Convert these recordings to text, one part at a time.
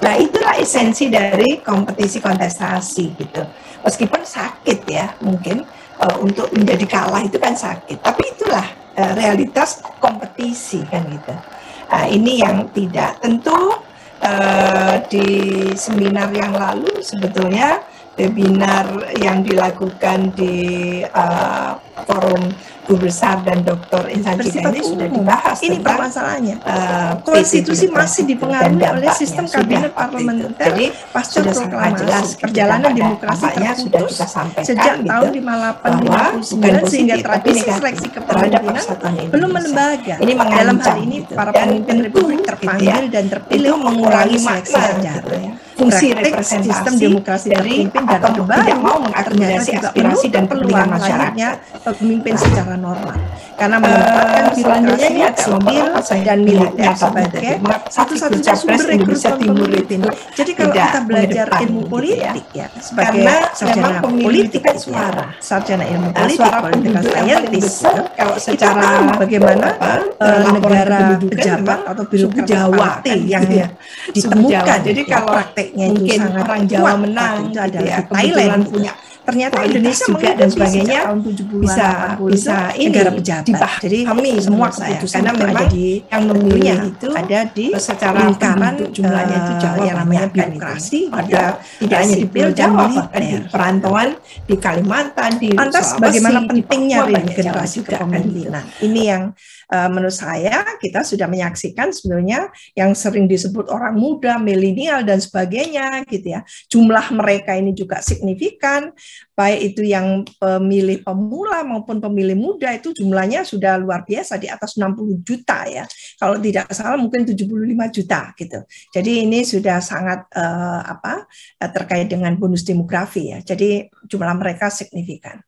Nah, itulah esensi dari kompetisi kontestasi gitu. Meskipun sakit ya, mungkin untuk menjadi kalah itu kan sakit. Tapi itulah realitas kompetisi kan gitu. Nah, ini yang tidak tentu di seminar yang lalu sebetulnya webinar yang dilakukan di forum Guru Besar dan Dr. Insan Cika ini sudah dibahas. Ini permasalahannya. Konstitusi masih dipengaruhi oleh sistem kabinet parlementer. Jadi pasca proklamasi perjalanan demokrasi terputus sejak tahun 58-59 sehingga tradisi seleksi kepemimpinan belum melembaga. Dalam hal ini para pemimpin republik terpanggil dan terpilih mengurangi seleksi sejarah. Fungsi representasi sistem demokrasi terpimpin dan tidak mau mengakomodasi aspirasi dan kepentingan masyarakat pemimpin secara normal karena menempatkan birokrasi sipil dan militer sebagai satu-satunya sumber rekrutmen pemimpin. Jadi kalau kita belajar ilmu politik ya sebagai sarjana politik suara, sarjana ilmu politik, political scientist, kalau secara bagaimana negara pejabat atau birokrasi yang ditemukan. Jadi kalau prakteknya itu sangat orang Jawa menang itu adalah Thailand punya. Ternyata Indonesia juga dan sebagainya bisa negara pejabat. Jadi semua keputusan karena memang yang memilih itu ada di secara lingkaran jumlahnya itu Jawa yang namanya birokrasi, ada tidak hanya di sipil Jawa, di perantauan di Kalimantan, di lantas bagaimana pentingnya regenerasi kepemimpinan. Ini yang menurut saya kita sudah menyaksikan sebenarnya yang sering disebut orang muda, milenial dan sebagainya gitu ya. Jumlah mereka ini juga signifikan. Baik itu yang pemilih pemula maupun pemilih muda itu jumlahnya sudah luar biasa di atas 60 juta ya. Kalau tidak salah mungkin 75 juta gitu. Jadi ini sudah sangat terkait dengan bonus demografi ya. Jadi jumlah mereka signifikan.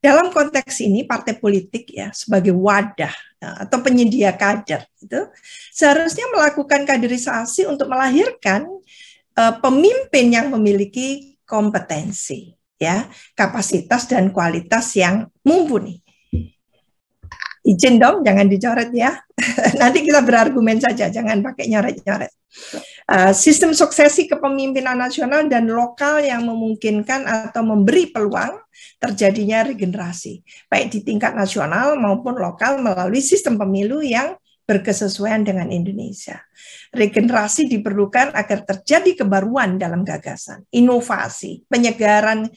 Dalam konteks ini partai politik ya sebagai wadah atau penyedia kader itu seharusnya melakukan kaderisasi untuk melahirkan pemimpin yang memiliki kompetensi, ya, kapasitas dan kualitas yang mumpuni. Izin dong, jangan dicoret ya. Nanti kita berargumen saja, jangan pakai nyoret-nyoret. Sistem suksesi kepemimpinan nasional dan lokal yang memungkinkan atau memberi peluang terjadinya regenerasi, baik di tingkat nasional maupun lokal melalui sistem pemilu yang berkesesuaian dengan Indonesia. Regenerasi diperlukan agar terjadi kebaruan dalam gagasan, inovasi, penyegaran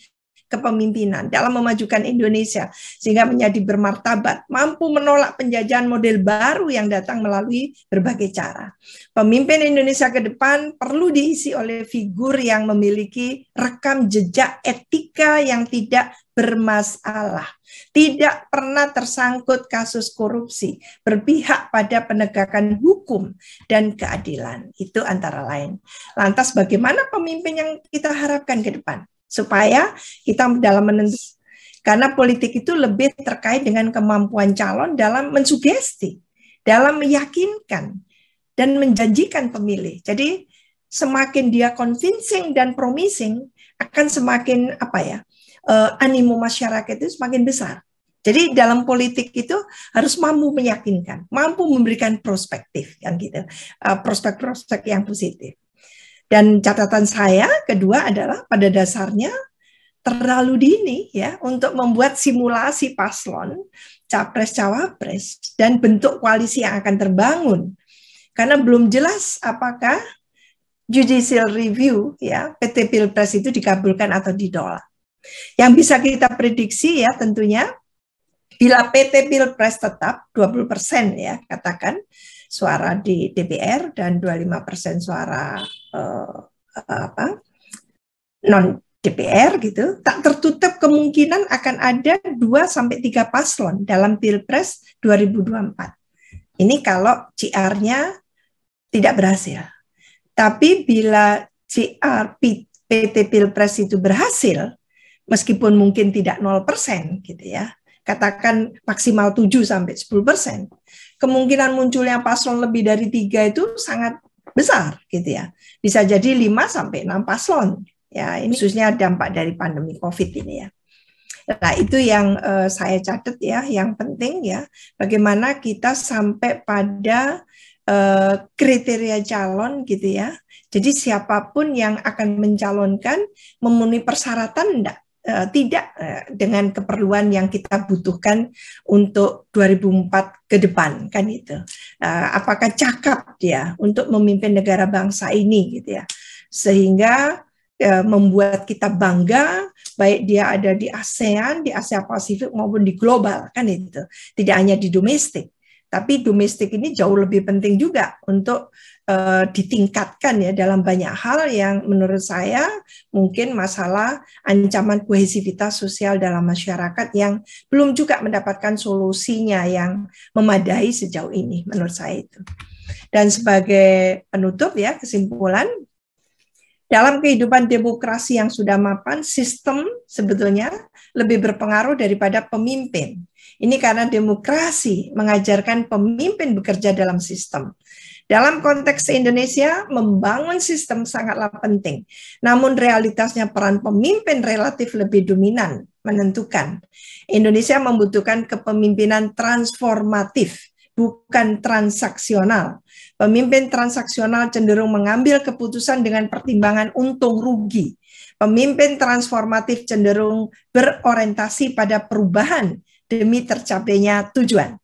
kepemimpinan dalam memajukan Indonesia sehingga menjadi bermartabat, mampu menolak penjajahan model baru yang datang melalui berbagai cara. Pemimpin Indonesia ke depan perlu diisi oleh figur yang memiliki rekam jejak etika yang tidak bermasalah, tidak pernah tersangkut kasus korupsi, berpihak pada penegakan hukum dan keadilan. Itu antara lain. Lantas bagaimana pemimpin yang kita harapkan ke depan? Supaya kita dalam menentukan, karena politik itu lebih terkait dengan kemampuan calon dalam mensugesti, dalam meyakinkan dan menjanjikan pemilih. Jadi semakin dia convincing dan promising, akan semakin animo masyarakat itu semakin besar. Jadi dalam politik itu harus mampu meyakinkan, mampu memberikan perspektif yang gitu, prospek-prospek yang positif. Dan catatan saya kedua adalah pada dasarnya terlalu dini ya untuk membuat simulasi paslon, capres-cawapres dan bentuk koalisi yang akan terbangun. Karena belum jelas apakah judicial review ya PT Pilpres itu dikabulkan atau ditolak. Yang bisa kita prediksi ya tentunya bila PT Pilpres tetap 20% ya katakan suara di DPR dan 25% suara non DPR gitu, tak tertutup kemungkinan akan ada 2-3 paslon dalam Pilpres 2024. Ini kalau CR-nya tidak berhasil. Tapi bila CR PT Pilpres itu berhasil, meskipun mungkin tidak 0% gitu ya, katakan maksimal 7-10%, kemungkinan munculnya paslon lebih dari 3 itu sangat besar gitu ya. Bisa jadi 5-6 paslon. Ya, ini khususnya dampak dari pandemi Covid ini ya. Nah, itu yang saya catat ya, yang penting ya, bagaimana kita sampai pada kriteria calon gitu ya. Jadi siapapun yang akan mencalonkan memenuhi persyaratan tidak dengan keperluan yang kita butuhkan untuk 2004 ke depan kan itu. Apakah cakap dia untuk memimpin negara bangsa ini gitu ya. Sehingga membuat kita bangga baik dia ada di ASEAN, di Asia Pasifik maupun di global kan itu. Tidak hanya di domestik. Tapi domestik ini jauh lebih penting juga untuk ditingkatkan ya dalam banyak hal yang menurut saya mungkin masalah ancaman kohesivitas sosial dalam masyarakat yang belum juga mendapatkan solusinya yang memadai sejauh ini menurut saya itu. Dan sebagai penutup ya kesimpulan, dalam kehidupan demokrasi yang sudah mapan, sistem sebetulnya lebih berpengaruh daripada pemimpin. Ini karena demokrasi mengajarkan pemimpin bekerja dalam sistem. Dalam konteks Indonesia, membangun sistem sangatlah penting. Namun realitasnya peran pemimpin relatif lebih dominan, menentukan. Indonesia membutuhkan kepemimpinan transformatif, bukan transaksional. Pemimpin transaksional cenderung mengambil keputusan dengan pertimbangan untung rugi. Pemimpin transformatif cenderung berorientasi pada perubahan demi tercapainya tujuan.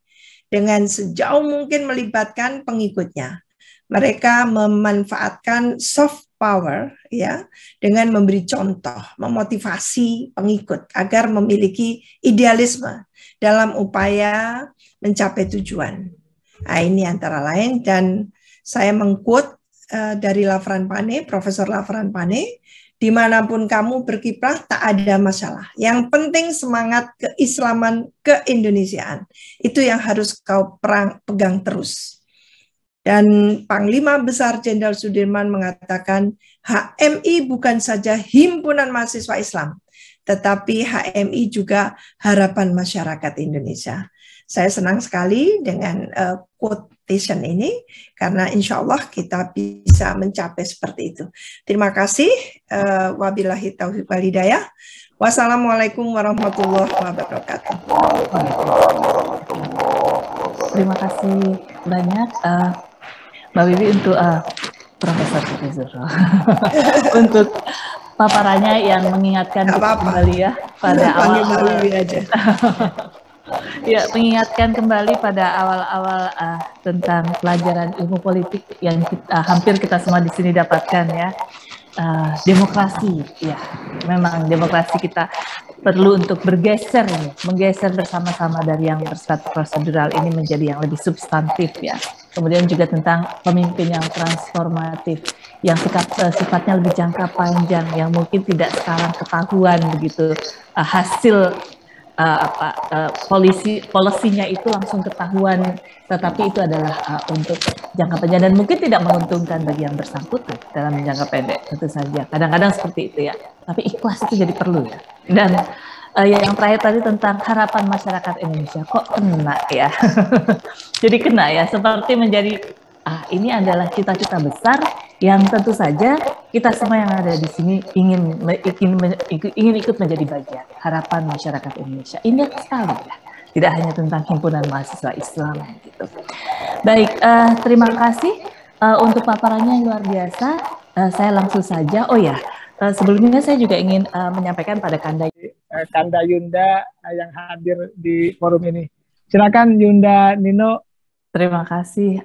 Dengan sejauh mungkin melibatkan pengikutnya. Mereka memanfaatkan soft power ya dengan memberi contoh, memotivasi pengikut agar memiliki idealisme dalam upaya mencapai tujuan. Nah, ini antara lain dan saya mengquote dari Lavran Pane, Profesor Lavran Pane, dimanapun kamu berkiprah tak ada masalah. Yang penting semangat keislaman, keindonesiaan. Itu yang harus kau pegang terus. Dan Panglima Besar Jenderal Sudirman mengatakan HMI bukan saja himpunan mahasiswa Islam, tetapi HMI juga harapan masyarakat Indonesia. Saya senang sekali dengan quotation ini, karena insya Allah kita bisa mencapai seperti itu. Terima kasih. Wabillahi taufiq wal hidayah. Wassalamualaikum warahmatullahi wabarakatuh. Terima kasih banyak Mbak Wiwi untuk Profesor Zuro untuk paparannya yang mengingatkan kembali ya pada awal aja. Ya, mengingatkan kembali pada awal-awal tentang pelajaran ilmu politik yang hampir kita semua di sini dapatkan ya. Demokrasi, ya, memang demokrasi kita perlu untuk bergeser, menggeser bersama-sama dari yang bersifat prosedural ini menjadi yang lebih substantif ya. Kemudian juga tentang pemimpin yang transformatif, yang sifatnya lebih jangka panjang, yang mungkin tidak sekarang ketahuan begitu hasil polisinya itu langsung ketahuan, tetapi itu adalah untuk jangka panjang dan mungkin tidak menguntungkan bagi yang bersangkutan dalam jangka pendek, tentu saja. Kadang-kadang seperti itu ya, tapi ikhlas itu jadi perlu ya. Dan yang terakhir tadi tentang harapan masyarakat Indonesia, kok kena ya? Jadi kena ya, seperti menjadi ini adalah cita-cita besar yang tentu saja kita semua yang ada di sini ingin ikut menjadi bagian harapan masyarakat Indonesia. Ini sekali ya, tidak hanya tentang himpunan mahasiswa Islam gitu. Baik, terima kasih untuk paparannya yang luar biasa. Saya langsung saja. Oh ya, sebelumnya saya juga ingin menyampaikan pada Kanda Yunda yang hadir di forum ini. Silakan Yunda Nino. Terima kasih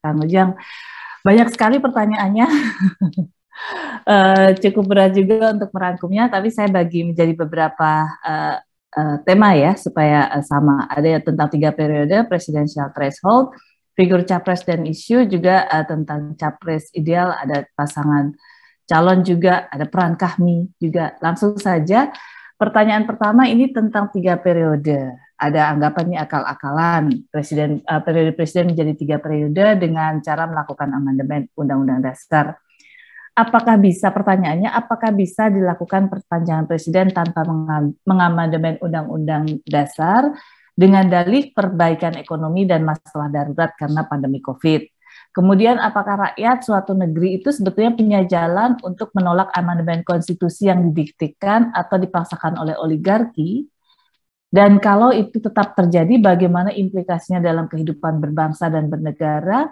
Kang Ujang. Banyak sekali pertanyaannya, cukup berat juga untuk merangkumnya, tapi saya bagi menjadi beberapa tema ya, supaya sama. Ada tentang 3 periode, presidential threshold, figur capres dan isu, juga tentang capres ideal, ada pasangan calon juga, ada peran kami juga. Langsung saja, pertanyaan pertama ini tentang 3 periode. Ada anggapannya akal-akalan, periode presiden menjadi 3 periode dengan cara melakukan amandemen Undang-Undang Dasar. Apakah bisa, pertanyaannya, apakah bisa dilakukan perpanjangan presiden tanpa mengamandemen Undang-Undang Dasar dengan dalih perbaikan ekonomi dan masalah darurat karena pandemi COVID? Kemudian apakah rakyat suatu negeri itu sebetulnya punya jalan untuk menolak amandemen konstitusi yang didiktikan atau dipaksakan oleh oligarki? Dan kalau itu tetap terjadi, bagaimana implikasinya dalam kehidupan berbangsa dan bernegara?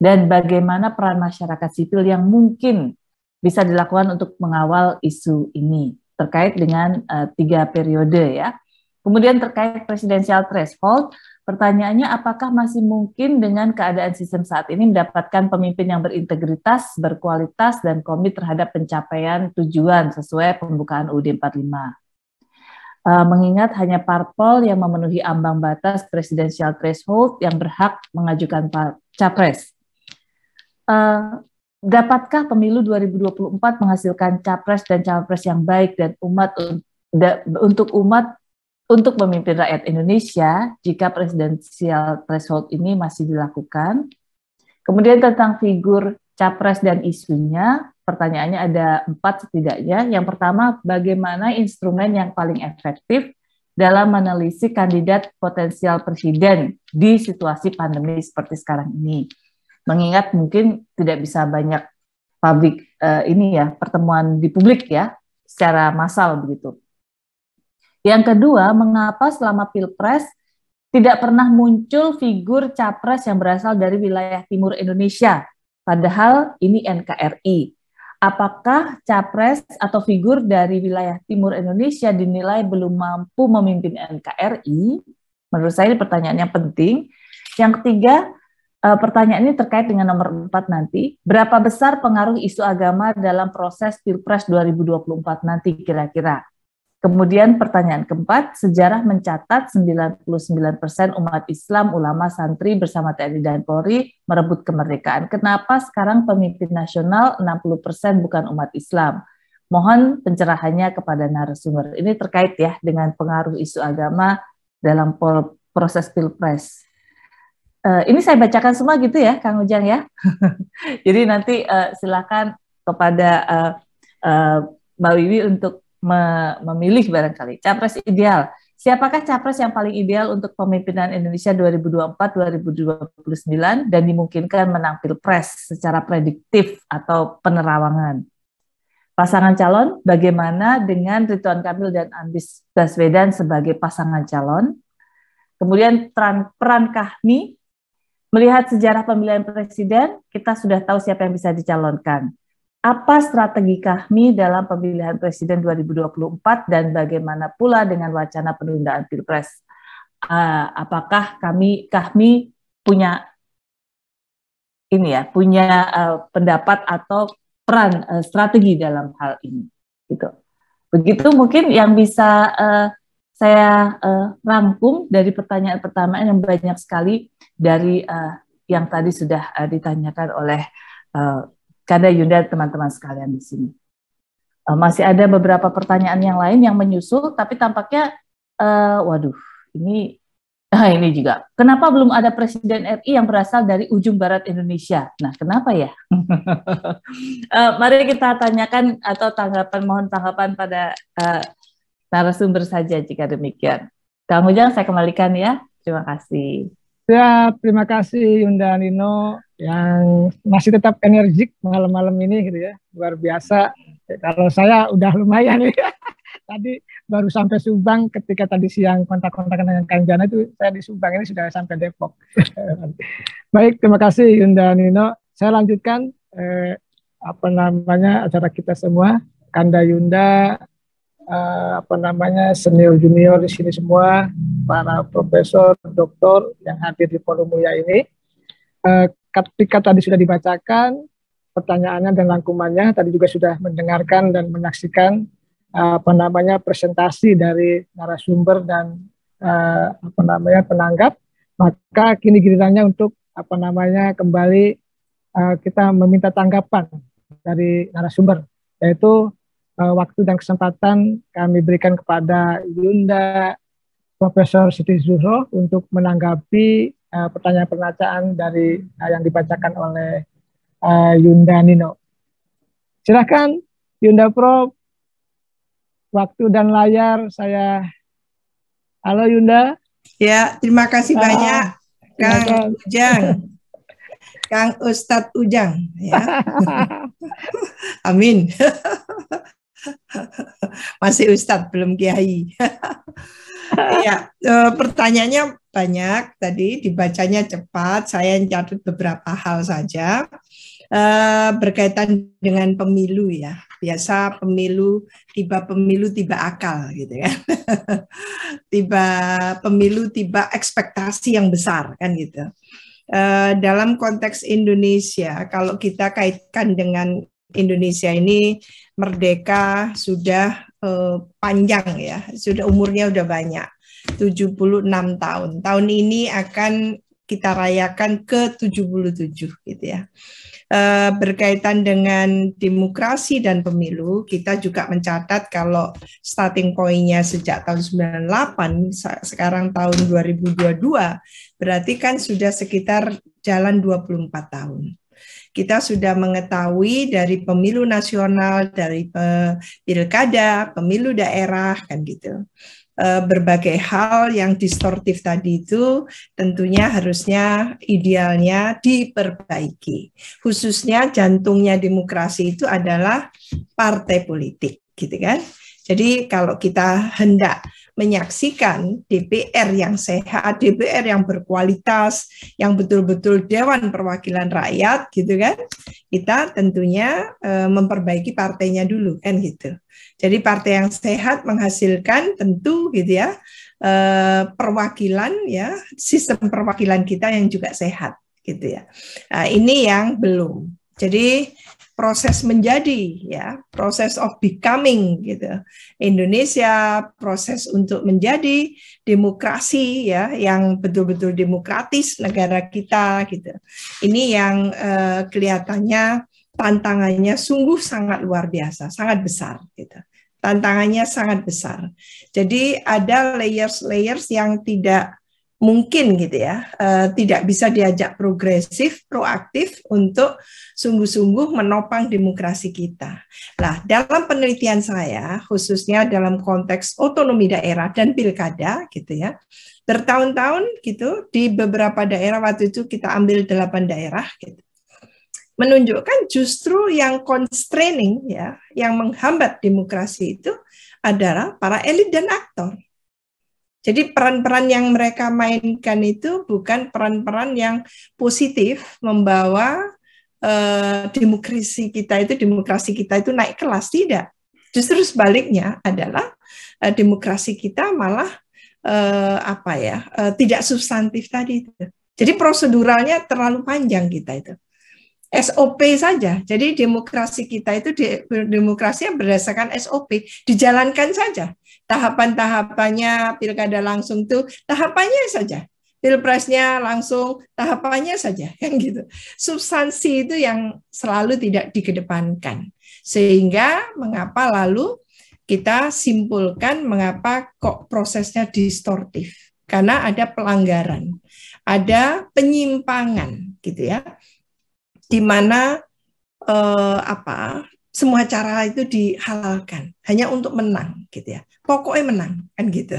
dan bagaimana peran masyarakat sipil yang mungkin bisa dilakukan untuk mengawal isu ini terkait dengan 3 periode ya. Kemudian terkait presidensial threshold, pertanyaannya apakah masih mungkin dengan keadaan sistem saat ini mendapatkan pemimpin yang berintegritas, berkualitas, dan komit terhadap pencapaian tujuan sesuai pembukaan UUD 45. Mengingat hanya parpol yang memenuhi ambang batas presidensial threshold yang berhak mengajukan capres. Dapatkah pemilu 2024 menghasilkan capres dan cawapres yang baik dan untuk memimpin rakyat Indonesia jika presidensial threshold ini masih dilakukan? Kemudian tentang figur capres dan isunya, pertanyaannya ada 4 setidaknya. Yang pertama, bagaimana instrumen yang paling efektif dalam menelisik kandidat potensial presiden di situasi pandemi seperti sekarang ini? Mengingat mungkin tidak bisa banyak pertemuan di publik ya, secara massal begitu. Yang kedua, mengapa selama Pilpres tidak pernah muncul figur capres yang berasal dari wilayah timur Indonesia, padahal ini NKRI. Apakah capres atau figur dari wilayah timur Indonesia dinilai belum mampu memimpin NKRI? Menurut saya ini pertanyaan yang penting. Yang ketiga, pertanyaan ini terkait dengan nomor 4 nanti. Berapa besar pengaruh isu agama dalam proses Pilpres 2024 nanti kira-kira? Kemudian pertanyaan keempat, sejarah mencatat 99% umat Islam, ulama, santri bersama TNI dan Polri merebut kemerdekaan. Kenapa sekarang pemimpin nasional 60% bukan umat Islam? Mohon pencerahannya kepada narasumber. Ini terkait ya dengan pengaruh isu agama dalam proses Pilpres. Ini saya bacakan semua gitu ya, Kang Ujang ya. Jadi nanti silakan kepada Mbak Wiwi untuk memilih barangkali capres ideal. Siapakah capres yang paling ideal untuk pemimpinan Indonesia 2024-2029 dan dimungkinkan menang Pilpres secara prediktif atau penerawangan? Pasangan calon, bagaimana dengan Ridwan Kamil dan Anies Baswedan sebagai pasangan calon? Kemudian peran KAHMI. Melihat sejarah pemilihan presiden, kita sudah tahu siapa yang bisa dicalonkan. Apa strategi KAHMI dalam pemilihan presiden 2024 dan bagaimana pula dengan wacana penundaan Pilpres? Apakah KAHMI punya pendapat atau peran strategi dalam hal ini? Gitu. Begitu mungkin yang bisa saya rangkum dari pertanyaan pertama yang banyak sekali dari yang tadi sudah ditanyakan oleh Kanda Yunda dan teman-teman sekalian di sini. Masih ada beberapa pertanyaan yang lain yang menyusul, tapi tampaknya, ini juga. Kenapa belum ada Presiden RI yang berasal dari ujung barat Indonesia? Nah, kenapa ya? Mari kita tanyakan atau mohon tanggapan pada narasumber saja jika demikian. Kang Ujang, saya kembalikan ya. Terima kasih. Ya, terima kasih Yunda Nino yang masih tetap energik malam-malam ini gitu ya. Luar biasa. Kalau saya udah lumayan ya. Tadi baru sampai Subang ketika tadi siang kontak-kontakan dengan Kang Jana itu saya di Subang, ini sudah sampai Depok. Baik, terima kasih Yunda Nino. Saya lanjutkan acara kita semua. Kanda Yunda, senior junior di sini semua, para profesor, doktor yang hadir di forum mulia ini. Ketika tadi sudah dibacakan pertanyaannya dan rangkumannya, tadi juga sudah mendengarkan dan menyaksikan presentasi dari narasumber dan penanggap, maka kini gilirannya untuk kembali kita meminta tanggapan dari narasumber, yaitu waktu dan kesempatan kami berikan kepada Yunda, Profesor Siti Zuhro untuk menanggapi pertanyaan-pertanyaan dari yang dibacakan oleh Yunda Nino. Silakan Yunda Prof, waktu dan layar saya. Halo Yunda. Ya, terima kasih banyak Kang Ujang. Kang Ustadz Ujang ya. Amin. Masih Ustadz, belum Kiai. Iya, pertanyaannya banyak tadi, dibacanya cepat. Saya catat beberapa hal saja. Berkaitan dengan pemilu ya. Biasa pemilu tiba akal gitu ya. Tiba pemilu tiba ekspektasi yang besar kan gitu. Dalam konteks Indonesia, kalau kita kaitkan dengan Indonesia ini merdeka sudah panjang ya, sudah umurnya udah banyak, 76 tahun. Tahun ini akan kita rayakan ke-77 gitu ya. Berkaitan dengan demokrasi dan pemilu, kita juga mencatat kalau starting point-nya sejak tahun 98, sekarang tahun 2022, berarti kan sudah sekitar jalan 24 tahun. Kita sudah mengetahui dari pemilu nasional, dari pilkada, pemilu daerah, kan gitu. Berbagai hal yang distortif tadi itu tentunya harusnya idealnya diperbaiki. Khususnya jantungnya demokrasi itu adalah partai politik, gitu kan. Jadi kalau kita hendak menyaksikan DPR yang sehat, DPR yang berkualitas, yang betul-betul Dewan Perwakilan Rakyat, gitu kan, kita tentunya memperbaiki partainya dulu, kan gitu. Jadi partai yang sehat menghasilkan tentu gitu ya perwakilan ya, sistem perwakilan kita yang juga sehat gitu ya. Nah, ini yang belum. Jadi proses menjadi ya, proses of becoming gitu. Indonesia proses untuk menjadi demokrasi ya, yang betul-betul demokratis negara kita gitu. Ini yang kelihatannya tantangannya sungguh sangat luar biasa, sangat besar gitu. Tantangannya sangat besar. Jadi ada layers-layers yang tidak mungkin gitu ya, tidak bisa diajak progresif, proaktif untuk sungguh-sungguh menopang demokrasi kita. Nah, dalam penelitian saya, khususnya dalam konteks otonomi daerah dan pilkada gitu ya, bertahun-tahun gitu di beberapa daerah, waktu itu kita ambil 8 daerah gitu, menunjukkan justru yang constraining ya, yang menghambat demokrasi itu adalah para elit dan aktor. Jadi peran-peran yang mereka mainkan itu bukan peran-peran yang positif membawa demokrasi kita itu naik kelas, tidak. Justru sebaliknya adalah demokrasi kita malah tidak substantif tadi itu. Jadi proseduralnya terlalu panjang kita itu. SOP saja. Jadi demokrasi kita itu demokrasi yang berdasarkan SOP, dijalankan saja. Tahapan-tahapannya pilkada langsung tuh tahapannya saja. Pilpresnya langsung tahapannya saja kan gitu. Substansi itu yang selalu tidak dikedepankan. Sehingga mengapa lalu kita simpulkan mengapa kok prosesnya distortif? Karena ada pelanggaran, ada penyimpangan gitu ya. Di mana semua cara itu dihalalkan hanya untuk menang gitu ya, pokoknya menang kan gitu.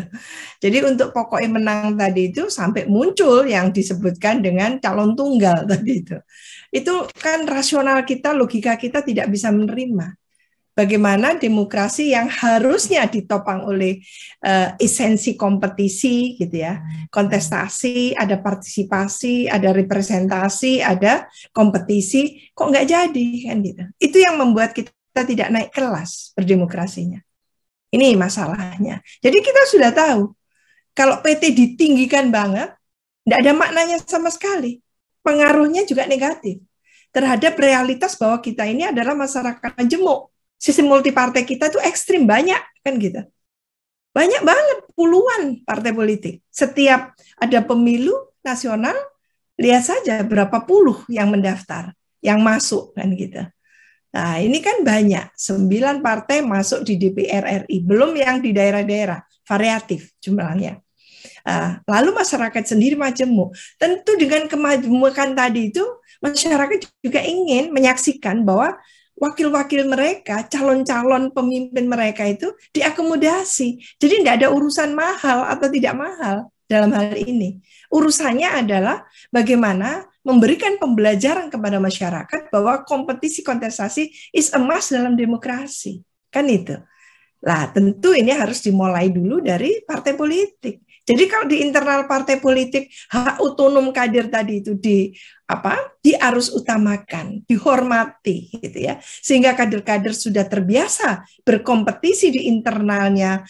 Jadi untuk pokoknya menang tadi itu sampai muncul yang disebutkan dengan calon tunggal tadi itu kan rasional kita, logika kita tidak bisa menerima. Bagaimana demokrasi yang harusnya ditopang oleh esensi kompetisi gitu ya, kontestasi, ada partisipasi, ada representasi, ada kompetisi, kok nggak jadi kan gitu. Itu yang membuat kita tidak naik kelas berdemokrasinya. Ini masalahnya. Jadi kita sudah tahu kalau PT ditinggikan banget, nggak ada maknanya sama sekali. Pengaruhnya juga negatif terhadap realitas bahwa kita ini adalah masyarakat majemuk. Sistem multipartai kita tuh ekstrim banyak kan gitu. Banyak banget, puluhan partai politik. Setiap ada pemilu nasional, lihat saja berapa puluh yang mendaftar, yang masuk kan gitu. Nah, ini kan banyak, 9 partai masuk di DPR RI, belum yang di daerah-daerah, variatif jumlahnya. Lalu masyarakat sendiri majemuk. Tentu dengan kemajemukan tadi itu, masyarakat juga ingin menyaksikan bahwa wakil-wakil mereka, calon-calon pemimpin mereka itu diakomodasi. Jadi tidak ada urusan mahal atau tidak mahal dalam hal ini. Urusannya adalah bagaimana memberikan pembelajaran kepada masyarakat bahwa kompetisi kontestasi is a must dalam demokrasi. Kan itu. Lah, tentu ini harus dimulai dulu dari partai politik. Jadi kalau di internal partai politik hak otonom kader tadi itu diarus utamakan, dihormati gitu ya. Sehingga kader-kader sudah terbiasa berkompetisi di internalnya,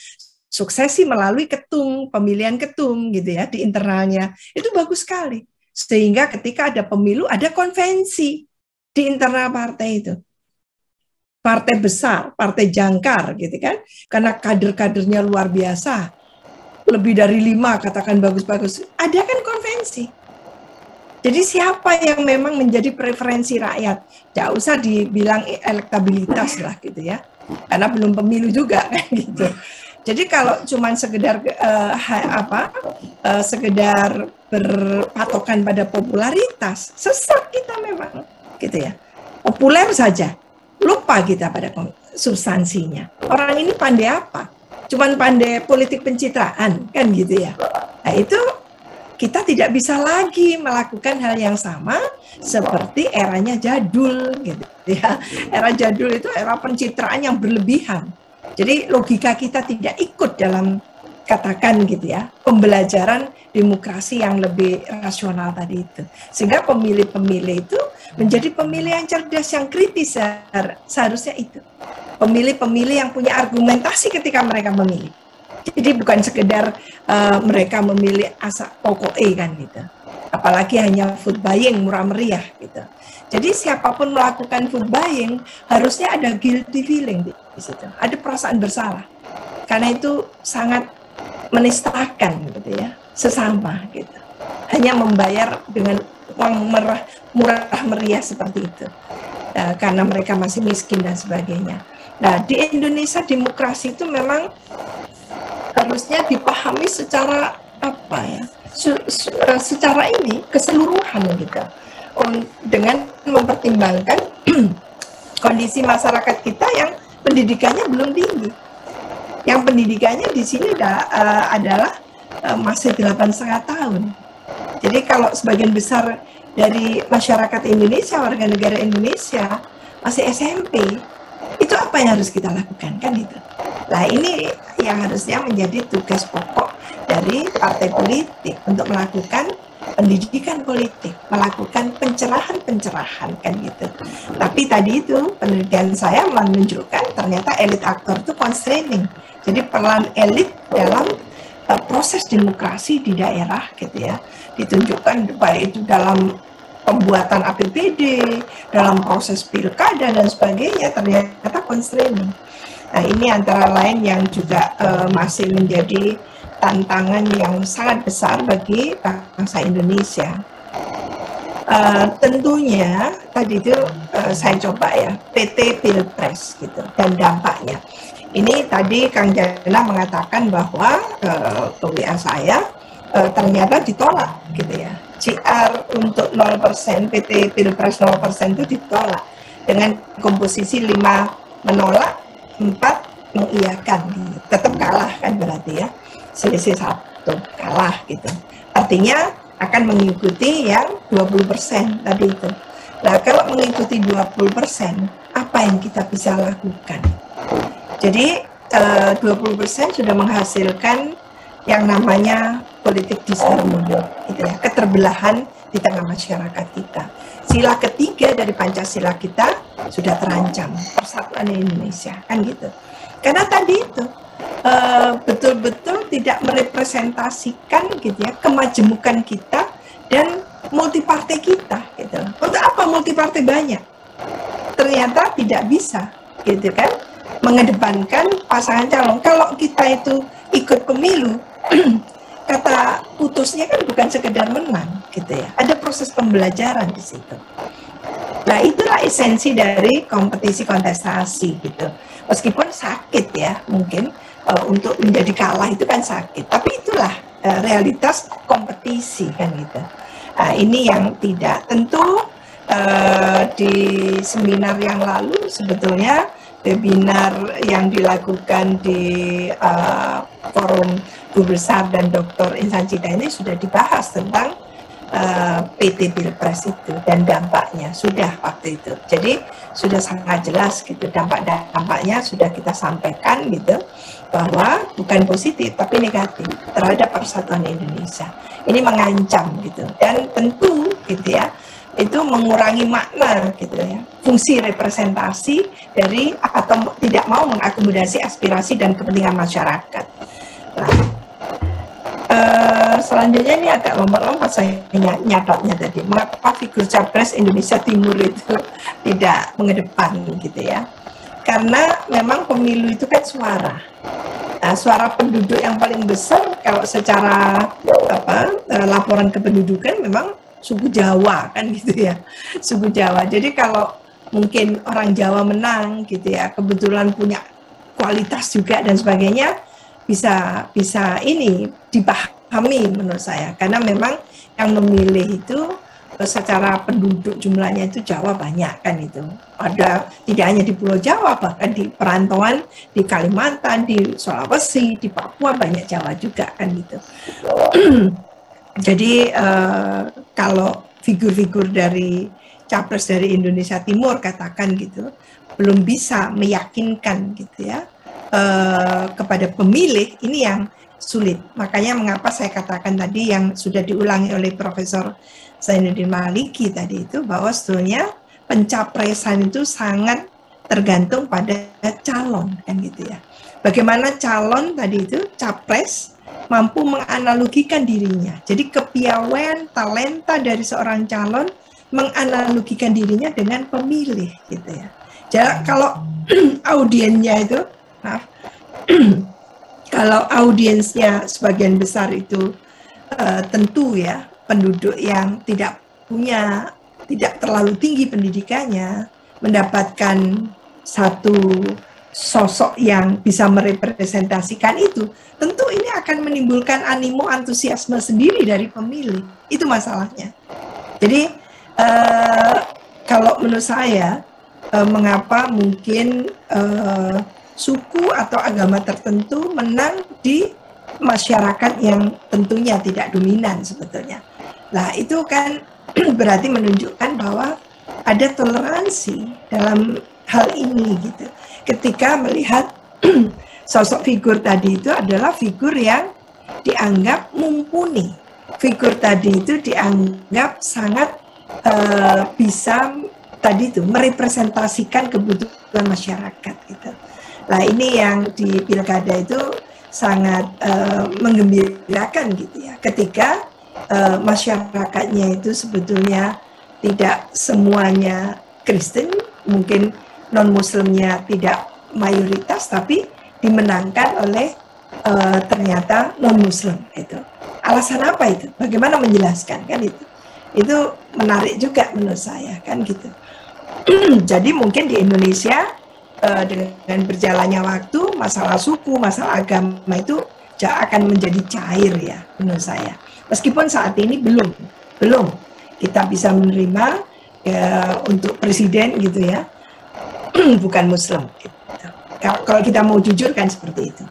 suksesi melalui ketum, pemilihan ketum gitu ya di internalnya. Itu bagus sekali. Sehingga ketika ada pemilu ada konvensi di internal partai itu. Partai besar, partai jangkar gitu kan. Karena kader-kadernya luar biasa. Lebih dari 5 katakan bagus-bagus. Ada kan konvensi. Jadi siapa yang memang menjadi preferensi rakyat? Tidak usah dibilang elektabilitas lah gitu ya. Karena belum pemilu juga kan gitu. Jadi kalau cuman sekedar sekedar berpatokan pada popularitas, sesat kita memang gitu ya. Populer saja. Lupa kita pada substansinya. Orang ini pandai apa? Cuman pandai politik pencitraan, kan gitu ya. Nah itu kita tidak bisa lagi melakukan hal yang sama seperti eranya Jadul, gitu ya. Era Jadul itu era pencitraan yang berlebihan. Jadi logika kita tidak ikut dalam katakan gitu ya, pembelajaran demokrasi yang lebih rasional tadi itu. Sehingga pemilih-pemilih itu menjadi pemilih yang cerdas, yang kritis seharusnya itu. Pemilih-pemilih yang punya argumentasi ketika mereka memilih. Jadi bukan sekedar mereka memilih asal pokoknya kan gitu. Apalagi hanya vote buying murah meriah gitu. Jadi siapapun melakukan vote buying harusnya ada guilty feeling di situ. Ada perasaan bersalah. Karena itu sangat menistakan gitu ya, sesama gitu. Hanya membayar dengan uang murah meriah seperti itu. Karena mereka masih miskin dan sebagainya. Nah, di Indonesia demokrasi itu memang harusnya dipahami secara apa ya? Secara ini keseluruhan gitu. Dengan mempertimbangkan kondisi masyarakat kita yang pendidikannya belum tinggi. Yang pendidikannya di sini adalah masih 8,5 tahun. Jadi kalau sebagian besar dari masyarakat Indonesia, warga negara Indonesia masih SMP, itu apa yang harus kita lakukan kan itu? Nah ini yang harusnya menjadi tugas pokok dari partai politik untuk melakukan pendidikan politik, melakukan pencerahan kan gitu. Tapi tadi itu penelitian saya menunjukkan ternyata elit aktor itu constraining. Jadi peran elit dalam proses demokrasi di daerah gitu ya, ditunjukkan baik itu dalam pembuatan APBD, dalam proses pilkada dan sebagainya, ternyata constraining. Nah ini antara lain yang juga masih menjadi tantangan yang sangat besar bagi bangsa Indonesia. Tentunya tadi itu saya coba ya PT Pilpres gitu dan dampaknya. Ini tadi Kang Jana mengatakan bahwa ke WA saya ternyata ditolak gitu ya. CR untuk 0%, PT Pilpres 0% itu ditolak dengan komposisi 5 menolak, 4 mengiyakan. Tetap kalah kan berarti ya. Selisih 1 kalah gitu. Artinya akan mengikuti yang 20% tadi itu. Nah, kalau mengikuti 20%, apa yang kita bisa lakukan? Jadi 20% sudah menghasilkan yang namanya politik disharmoni, gitu ya, keterbelahan di tengah masyarakat kita. Sila ketiga dari Pancasila kita sudah terancam, persatuan Indonesia, kan gitu. Karena tadi itu betul-betul tidak merepresentasikan gitu ya kemajemukan kita dan multipartai kita gitu. Untuk apa multipartai banyak? Ternyata tidak bisa gitu kan mengedepankan pasangan calon. Kalau kita itu ikut pemilu kata putusnya kan bukan sekedar menang gitu ya. Ada proses pembelajaran di situ. Nah, itulah esensi dari kompetisi kontestasi gitu. Meskipun sakit ya mungkin untuk menjadi kalah itu kan sakit, tapi itulah realitas kompetisi kan gitu. Nah, ini yang tidak tentu di seminar yang lalu sebetulnya webinar yang dilakukan di forum Guru Besar dan Dr. Insan Cita ini sudah dibahas tentang PT Pilpres itu dan dampaknya sudah waktu itu. Jadi sudah sangat jelas gitu, dampaknya sudah kita sampaikan gitu, bahwa bukan positif tapi negatif terhadap persatuan Indonesia. Ini mengancam gitu, dan tentu gitu ya, itu mengurangi makna gitu ya, fungsi representasi dari atau tidak mau mengakomodasi aspirasi dan kepentingan masyarakat. Nah, selanjutnya ini agak lompat-lompat saya nyatatnya tadi, mengapa figur Capres Indonesia Timur itu tidak mengedepan gitu ya, karena memang pemilu itu kan suara. Nah, suara penduduk yang paling besar kalau secara laporan kependudukan memang suku Jawa kan gitu ya, suku Jawa. Jadi kalau mungkin orang Jawa menang gitu ya, kebetulan punya kualitas juga dan sebagainya, bisa ini dipahami menurut saya, karena memang yang memilih itu secara penduduk jumlahnya itu Jawa banyak kan itu. Ada tidak hanya di Pulau Jawa, bahkan di perantauan di Kalimantan, di Sulawesi, di Papua banyak Jawa juga kan gitu. Jadi kalau figur-figur dari Capres dari Indonesia Timur katakan gitu, belum bisa meyakinkan gitu ya kepada pemilih, ini yang sulit. Makanya mengapa saya katakan tadi yang sudah diulangi oleh Profesor Zainuddin Maliki tadi itu, bahwa sebetulnya pencapresan itu sangat tergantung pada calon kan gitu ya. Bagaimana calon tadi itu, capres, mampu menganalogikan dirinya. Jadi kepiawaian, talenta dari seorang calon menganalogikan dirinya dengan pemilih gitu ya. Jadi kalau audiensnya itu, kalau audiensnya sebagian besar itu tentu ya penduduk yang tidak terlalu tinggi pendidikannya, mendapatkan satu sosok yang bisa merepresentasikan itu, tentu ini akan menimbulkan animo, antusiasme sendiri dari pemilih. Itu masalahnya. Jadi kalau menurut saya, mengapa mungkin suku atau agama tertentu menang di masyarakat yang tentunya tidak dominan sebetulnya. Nah, itu kan berarti menunjukkan bahwa ada toleransi dalam hal ini gitu. Ketika melihat sosok figur tadi itu adalah figur yang dianggap mumpuni. Figur tadi itu dianggap sangat bisa tadi itu merepresentasikan kebutuhan masyarakat gitu. Nah, ini yang di pilkada itu sangat menggembirakan gitu ya, ketika masyarakatnya itu sebetulnya tidak semuanya Kristen, mungkin non-Muslimnya tidak mayoritas, tapi dimenangkan oleh ternyata non-Muslim itu. Alasan apa itu? Bagaimana menjelaskan kan itu? Itu menarik juga menurut saya kan gitu. Jadi mungkin di Indonesia dengan berjalannya waktu, masalah suku, masalah agama itu akan menjadi cair ya menurut saya. Meskipun saat ini belum kita bisa menerima untuk presiden gitu ya, bukan Muslim gitu. Kalau kita mau jujur kan seperti itu.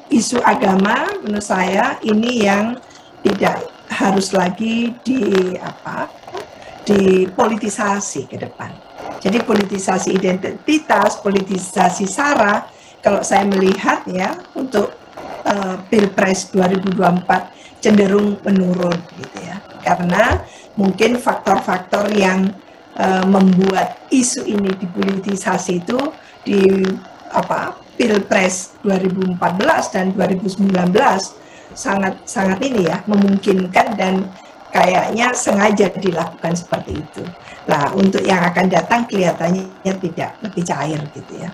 Isu agama menurut saya ini yang tidak harus lagi dipolitisasi ke depan. Jadi politisasi identitas, politisasi SARA, kalau saya melihat ya untuk Pilpres 2024 cenderung menurun gitu ya. Karena mungkin faktor-faktor yang membuat isu ini dipolitisasi itu di Pilpres 2014 dan 2019 sangat ini ya memungkinkan dan kayaknya sengaja dilakukan seperti itu. Nah, untuk yang akan datang kelihatannya tidak, lebih cair gitu ya.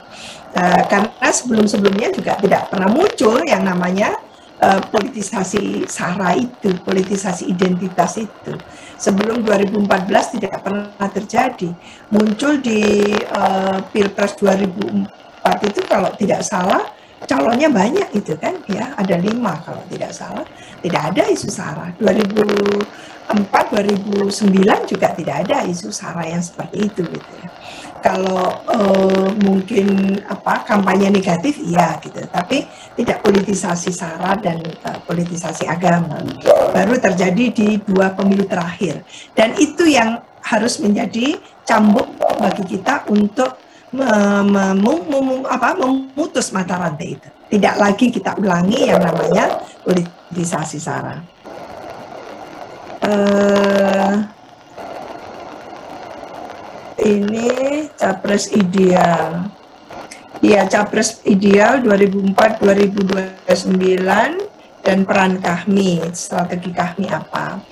Karena sebelum-sebelumnya juga tidak pernah muncul yang namanya politisasi SARA itu, politisasi identitas itu. Sebelum 2014 tidak pernah terjadi. Muncul di Pilpres 2004 itu kalau tidak salah calonnya banyak itu kan ya, ada 5 kalau tidak salah. Tidak ada isu SARA. 2004, 2009 juga tidak ada isu SARA yang seperti itu gitu ya. kalau mungkin kampanye negatif iya gitu, tapi tidak politisasi sara dan politisasi agama. Baru terjadi di 2 pemilu terakhir, dan itu yang harus menjadi cambuk bagi kita untuk memutus mata rantai itu. Tidak lagi kita ulangi yang namanya politisasi sara. Ini capres ideal. Ya, capres ideal 2004-2029 dan peran Kahmi, strategi Kahmi apa?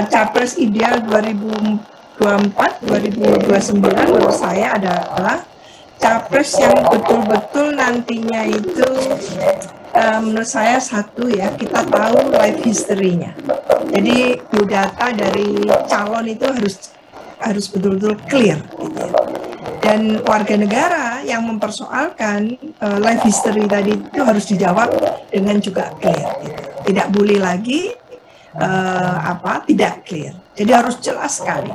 Capres ideal 2024-2029 menurut saya adalah capres yang betul-betul nantinya itu menurut saya satu ya, kita tahu life history-nya. Jadi biodata dari calon itu harus betul-betul clear gitu ya. Dan warga negara yang mempersoalkan life history tadi itu harus dijawab dengan juga clear gitu. Tidak boleh lagi tidak clear. Jadi harus jelas sekali.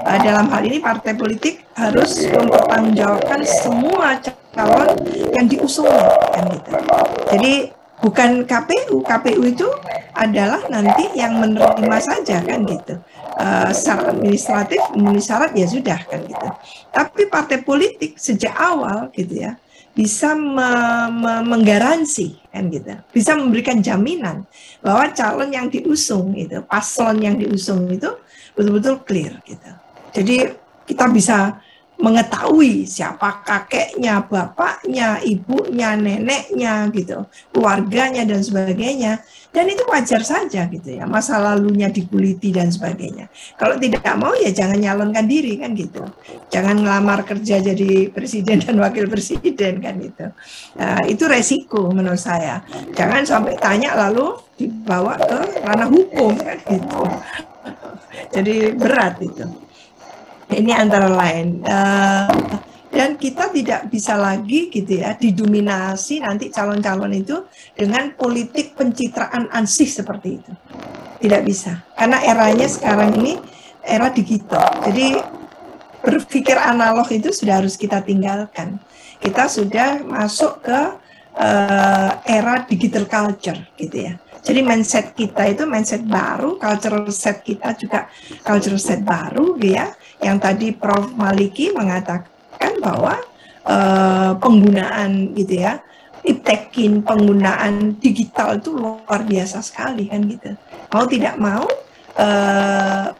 Dalam hal ini partai politik harus mempertanggungjawabkan semua calon yang diusungnya kan gitu. Jadi bukan KPU itu adalah nanti yang menerima saja kan gitu. Secara administratif memenuhi syarat ya sudah kan gitu. Tapi partai politik sejak awal gitu ya bisa menggaransi kan gitu, bisa memberikan jaminan bahwa calon yang diusung itu, paslon yang diusung itu betul-betul clear gitu. Jadi kita bisa mengetahui siapa kakeknya, bapaknya, ibunya, neneknya gitu, keluarganya dan sebagainya. Dan itu wajar saja gitu ya, masa lalunya dikuliti dan sebagainya. Kalau tidak mau ya jangan nyalonkan diri kan gitu. Jangan ngelamar kerja jadi presiden dan wakil presiden kan gitu. Nah, itu resiko menurut saya. Jangan sampai tanya lalu dibawa ke ranah hukum kan gitu. Jadi berat itu. Ini antara lain. Dan kita tidak bisa lagi gitu ya didominasi nanti calon-calon itu dengan politik pencitraan ansih seperti itu. Tidak bisa. Karena eranya sekarang ini era digital. Jadi berpikir analog itu sudah harus kita tinggalkan. Kita sudah masuk ke era digital culture gitu ya. Jadi mindset kita itu mindset baru, cultural set kita juga cultural set baru gitu ya. Yang tadi Prof. Maliki mengatakan bahwa penggunaan gitu ya, iptekin, penggunaan digital itu luar biasa sekali kan gitu. Mau tidak mau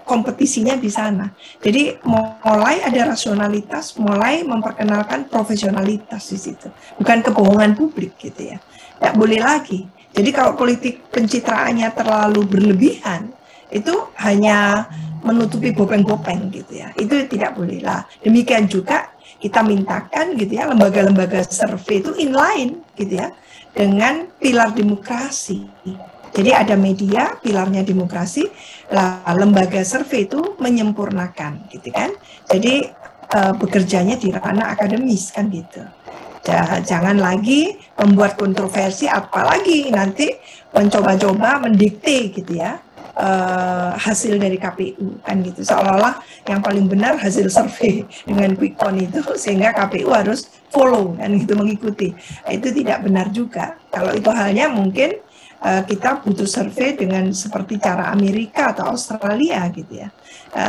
kompetisinya di sana. Jadi mulai ada rasionalitas, mulai memperkenalkan profesionalitas di situ. Bukan kebohongan publik gitu ya. Tidak boleh lagi. Jadi kalau politik pencitraannya terlalu berlebihan, itu hanya menutupi bopeng-bopeng gitu ya. Itu tidak boleh lah. Demikian juga kita mintakan gitu ya lembaga-lembaga survei itu inline gitu ya dengan pilar demokrasi. Jadi ada media pilarnya demokrasi, lah lembaga survei itu menyempurnakan gitu kan. Jadi bekerjanya di ranah akademis kan gitu. Jangan lagi membuat kontroversi, apalagi nanti mencoba-coba mendikte gitu ya hasil dari KPU kan gitu, seolah-olah yang paling benar hasil survei dengan quick count itu sehingga KPU harus follow kan gitu, mengikuti. Itu tidak benar juga. Kalau itu halnya mungkin kita butuh survei dengan seperti cara Amerika atau Australia gitu ya,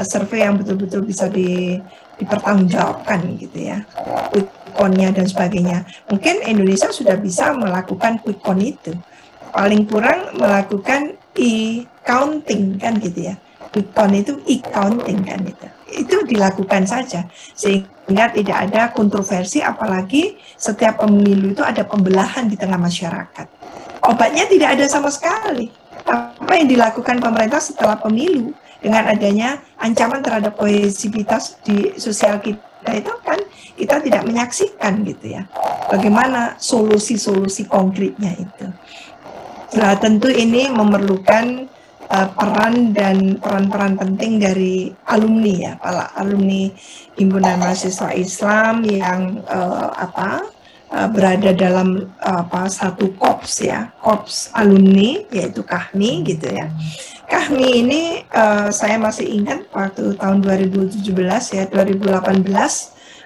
survei yang betul-betul bisa dipertanggungjawabkan gitu ya, quick count-nya dan sebagainya. Mungkin Indonesia sudah bisa melakukan quick count itu, paling kurang melakukan e-counting kan gitu ya. Quick count itu e-counting kan gitu. Itu dilakukan saja sehingga tidak ada kontroversi, apalagi setiap pemilu itu ada pembelahan di tengah masyarakat. Obatnya tidak ada sama sekali. Apa yang dilakukan pemerintah setelah pemilu dengan adanya ancaman terhadap kohesivitas di sosial kita itu kan kita tidak menyaksikan gitu ya. Bagaimana solusi-solusi konkretnya itu. Nah, tentu ini memerlukan peran-peran penting dari alumni ya, para alumni Himpunan Mahasiswa Islam yang berada dalam satu korps ya, korps alumni yaitu Kahmi gitu ya. Kahmi ini saya masih ingat waktu tahun 2017 ya, 2018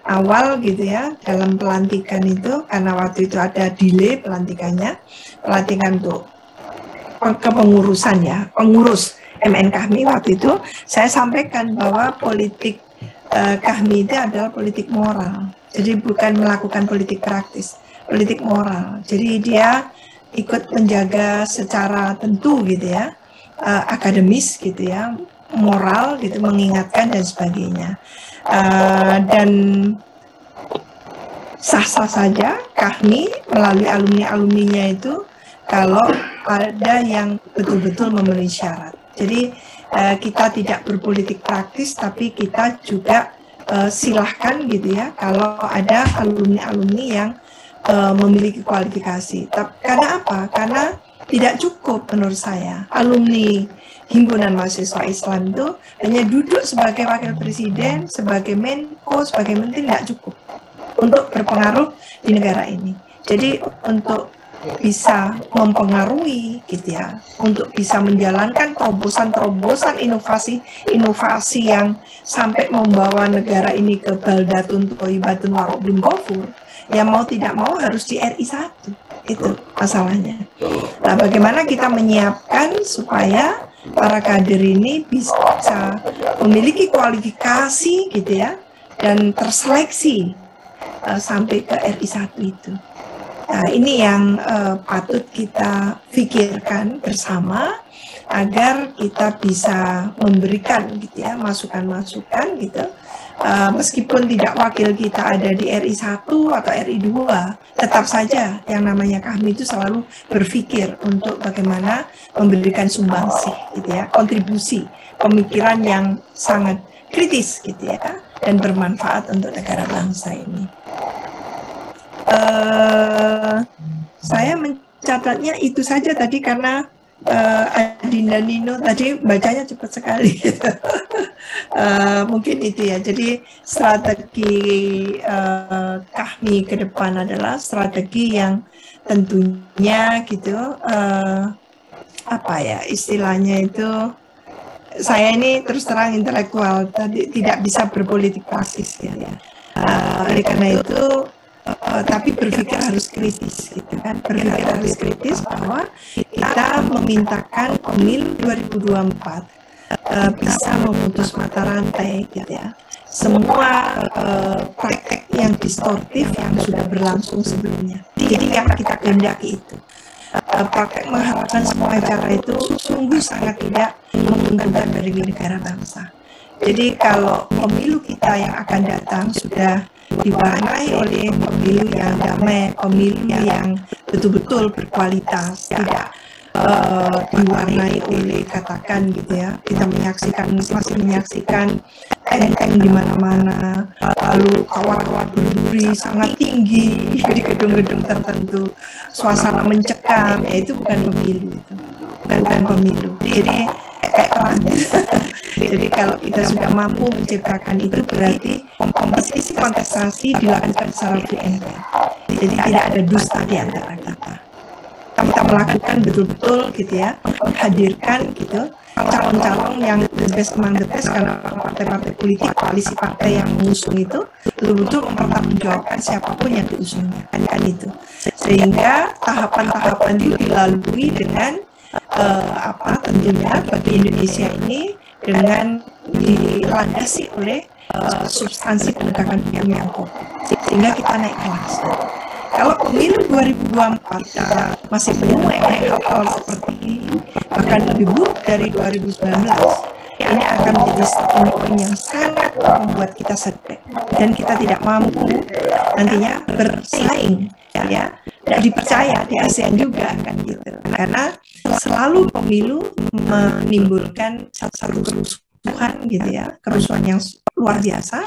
awal gitu ya dalam pelantikan itu, karena waktu itu ada delay pelantikan untuk kepengurusan ya, pengurus MN Kahmi waktu itu, saya sampaikan bahwa politik Kahmi itu adalah politik moral, jadi bukan melakukan politik praktis, politik moral. Jadi dia ikut menjaga secara tentu gitu ya, akademis gitu ya, moral gitu, mengingatkan dan sebagainya. Dan sah-sah saja Kahmi melalui alumni-alumninya itu kalau ada yang betul-betul memenuhi syarat. Jadi kita tidak berpolitik praktis, tapi kita juga silahkan gitu ya kalau ada alumni-alumni yang memiliki kualifikasi. Karena apa? Karena tidak cukup menurut saya alumni Himpunan Mahasiswa Islam itu hanya duduk sebagai wakil presiden, sebagai Menko, sebagai menteri, tidak cukup untuk berpengaruh di negara ini. Jadi untuk bisa mempengaruhi gitu ya, untuk bisa menjalankan terobosan-terobosan inovasi yang sampai membawa negara ini ke baldatun thayyibatun wa rabbun ghafur, ya mau tidak mau harus di RI 1, itu masalahnya. Nah, bagaimana kita menyiapkan supaya para kader ini bisa memiliki kualifikasi gitu ya, dan terseleksi sampai ke RI 1 itu. Nah, ini yang patut kita pikirkan bersama agar kita bisa memberikan gitu ya masukan-masukan gitu. Meskipun tidak wakil kita ada di RI 1 atau RI 2, tetap saja yang namanya Kahmi itu selalu berpikir untuk bagaimana memberikan sumbangsi gitu ya, kontribusi pemikiran yang sangat kritis gitu ya, dan bermanfaat untuk negara bangsa ini. Saya mencatatnya itu saja tadi karena Adinda Nino tadi bacanya cepat sekali. Mungkin itu ya. Jadi strategi Kahmi ke depan adalah strategi yang tentunya gitu apa ya istilahnya itu, saya ini terus terang intelektual tadi tidak bisa berpolitik praktis ya. Oleh karena itu tapi berpikir harus kritis gitu kan, berpikir harus kritis bahwa kita memintakan pemilu 2024 bisa memutus mata rantai gitu ya, semua praktek yang distortif yang sudah berlangsung sebelumnya. Jadi yang kita kehendaki itu praktek mengharapkan semua cara itu sungguh sangat tidak menguntungkan bagi negara bangsa. Jadi kalau pemilu kita yang akan datang sudah diwarnai oleh pemilu yang damai, pemilu yang betul-betul berkualitas, tidak diwarnai oleh katakan gitu ya, kita masih menyaksikan tank-tank di mana-mana, lalu kawat-kawat berduri sangat tinggi di gedung-gedung tertentu, suasana mencekam, ya itu bukan pemilu itu, bukan pemilu. Jadi kayak perang. Jadi kalau kita sudah mampu menciptakan itu, berarti kompetisi kontestasi dilakukan secara free and fair. Jadi tidak ada dusta di antara kita. Kita melakukan betul-betul gitu ya, menghadirkan gitu calon-calon yang the best among the best, karena partai-partai politik, koalisi partai yang mengusung itu betul-betul mempertanggungjawabkan siapapun yang diusungnya, kan itu. Sehingga tahapan-tahapan itu dilalui dengan tentunya bagi Indonesia ini dengan dilandasi oleh substansi penegakan hukum yang kokoh, sehingga kita naik kelas. Kalau pemilu 2024 masih menuai hal-hal seperti ini, bahkan lebih buruk dari 2019, ini akan menjadi starting point yang sangat membuat kita setback, dan kita tidak mampu nantinya bersaing ya, tidak dipercaya di ASEAN juga kan gitu, karena selalu pemilu menimbulkan satu kerusuhan gitu ya, kerusuhan yang luar biasa,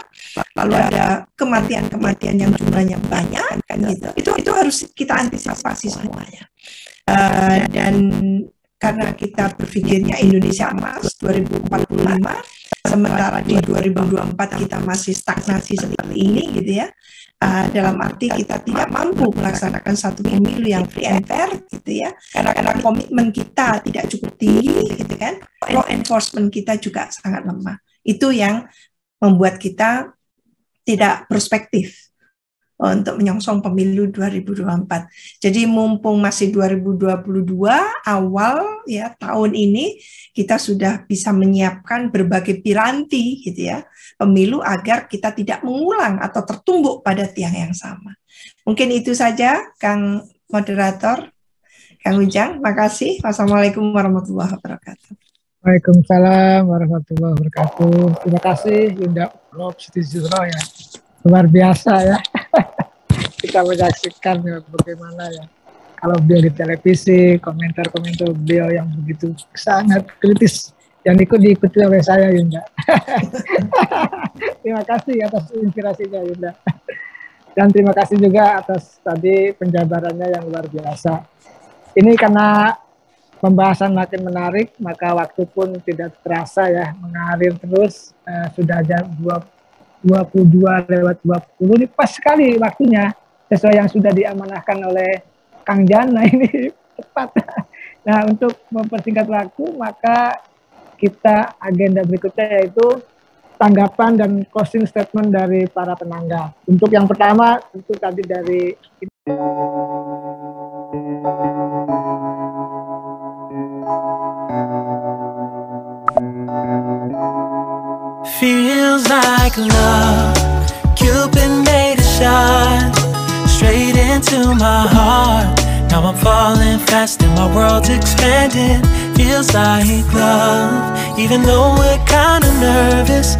lalu ada kematian-kematian yang jumlahnya banyak kan gitu. Itu harus kita antisipasi semuanya. Dan karena kita berpikirnya Indonesia emas 2045, sementara di 2024 kita masih stagnasi seperti ini gitu ya. Dalam arti kita tidak mampu melaksanakan satu pemilu yang free and fair gitu ya, karena komitmen kita tidak cukup tinggi gitu kan, law enforcement kita juga sangat lemah. Itu yang membuat kita tidak prospektif untuk menyongsong pemilu 2024. Jadi mumpung masih 2022 awal ya tahun ini, kita sudah bisa menyiapkan berbagai piranti gitu ya pemilu agar kita tidak mengulang atau tertumbuk pada tiang yang sama. Mungkin itu saja Kang Moderator, Kang Ujang. Makasih. Wassalamualaikum warahmatullahi wabarakatuh. Waalaikumsalam warahmatullahi wabarakatuh. Terima kasih Yunda Prof. Siti Zuhro ya. Luar biasa ya. Kita menyaksikan ya, bagaimana ya kalau beliau di televisi, komentar-komentar beliau yang begitu sangat kritis yang diikuti oleh saya Yunda. Terima kasih atas inspirasinya Yunda. Dan terima kasih juga atas tadi penjabarannya yang luar biasa. Ini karena pembahasan makin menarik, maka waktu pun tidak terasa ya, mengalir terus. Sudah jam 22:20 ini pas sekali waktunya, sesuai yang sudah diamanahkan oleh Kang Jana ini tepat. Nah, untuk mempersingkat waktu, maka kita agenda berikutnya yaitu tanggapan dan closing statement dari para penanggap. Untuk yang pertama, itu tadi dari Feels like love, Cupid made a shot straight into my heart. Now I'm falling fast and my world's expanding. Feels like love, even though we're kinda nervous.